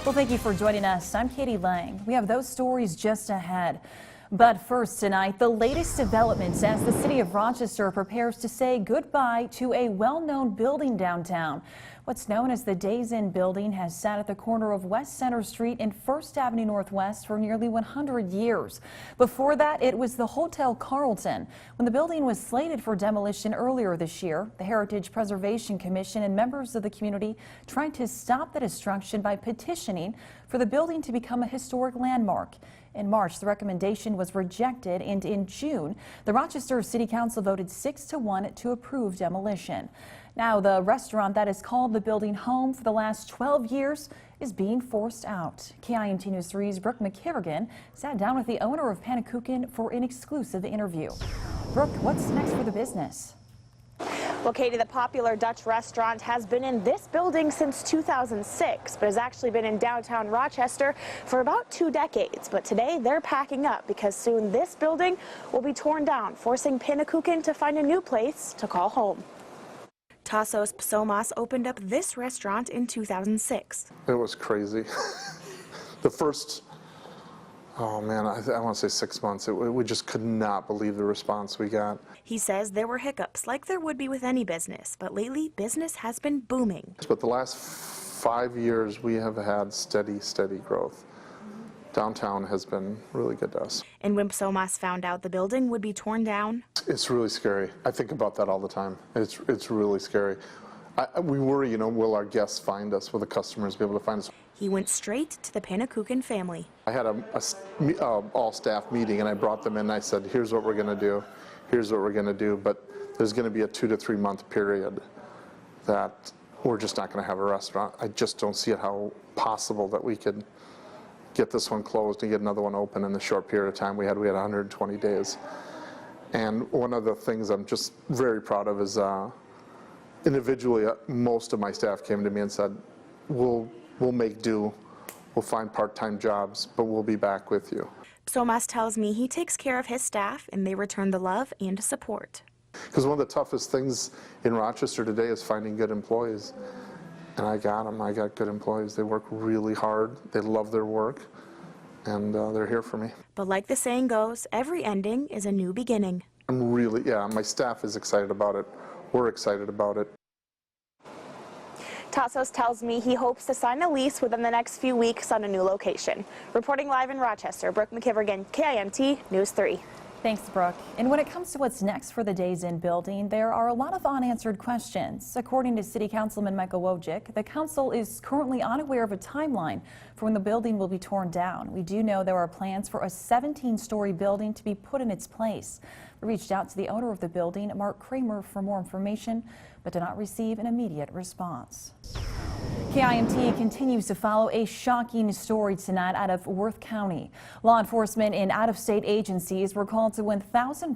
Well, thank you for joining us. I'm Katie Lang. We have those stories just ahead. But first tonight, the latest developments as the city of Rochester prepares to say goodbye to a well-known building downtown. What's known as the Days Inn building has sat at the corner of West Center Street and First Avenue Northwest for nearly 100 years. Before that, it was the Hotel Carlton. When the building was slated for demolition earlier this year, the Heritage Preservation Commission and members of the community tried to stop the destruction by petitioning for the building to become a historic landmark. In March, the recommendation was rejected, and in June, the Rochester City Council voted 6-1 to approve demolition. Now, the restaurant that has called the building home for the last 12 years is being forced out. KIMT News 3's Brooke McKivergan sat down with the owner of Pannekoeken for an exclusive interview. Brooke, what's next for the business? Well, Katie, the popular Dutch restaurant has been in this building since 2006, but has actually been in downtown Rochester for about 2 decades. But today they're packing up because soon this building will be torn down, forcing Pannekoeken to find a new place to call home. Tassos Psomas opened up this restaurant in 2006. It was crazy. The first, oh man, I want to say 6 months, we just could not believe the response we got. He says there were hiccups like there would be with any business, but lately business has been booming. But the last 5 years we have had steady growth. Downtown has been really good to us. And when Psomas found out the building would be torn down, it's really scary. I think about that all the time. It's really scary. We worry, you know, will our guests find us? Will the customers be able to find us? he went straight to the Pannekoeken family. I had a all-staff meeting, and I brought them in, and I said, here's what we're going to do. Here's what we're going to do. But there's going to be a 2 to 3 month period that we're just not going to have a restaurant. I just don't see it how possible that we could get this one closed and get another one open in the short period of time we had. We had 120 days. And one of the things I'm just very proud of is individually, most of my staff came to me and said, we'll make do, we'll find part-time jobs, but we'll be back with you. Psomas tells me he takes care of his staff and they return the love and support. Because one of the toughest things in Rochester today is finding good employees. And I got them. I got good employees. They work really hard. They love their work. And they're here for me. But like the saying goes, every ending is a new beginning. My staff is excited about it. We're excited about it. Tassos tells me he hopes to sign a lease within the next few weeks on a new location. Reporting live in Rochester, Brooke McKivergan, KIMT News 3. Thanks, Brooke. And when it comes to what's next for the Days Inn building, there are a lot of unanswered questions. According to City Councilman Michael Wojcik, the council is currently unaware of a timeline for when the building will be torn down. We do know there are plans for a 17-story building to be put in its place. We reached out to the owner of the building, Mark Kramer, for more information, but did not receive an immediate response. KIMT continues to follow a shocking story tonight out of Worth County. Law enforcement and out-of-state agencies were called to 1,000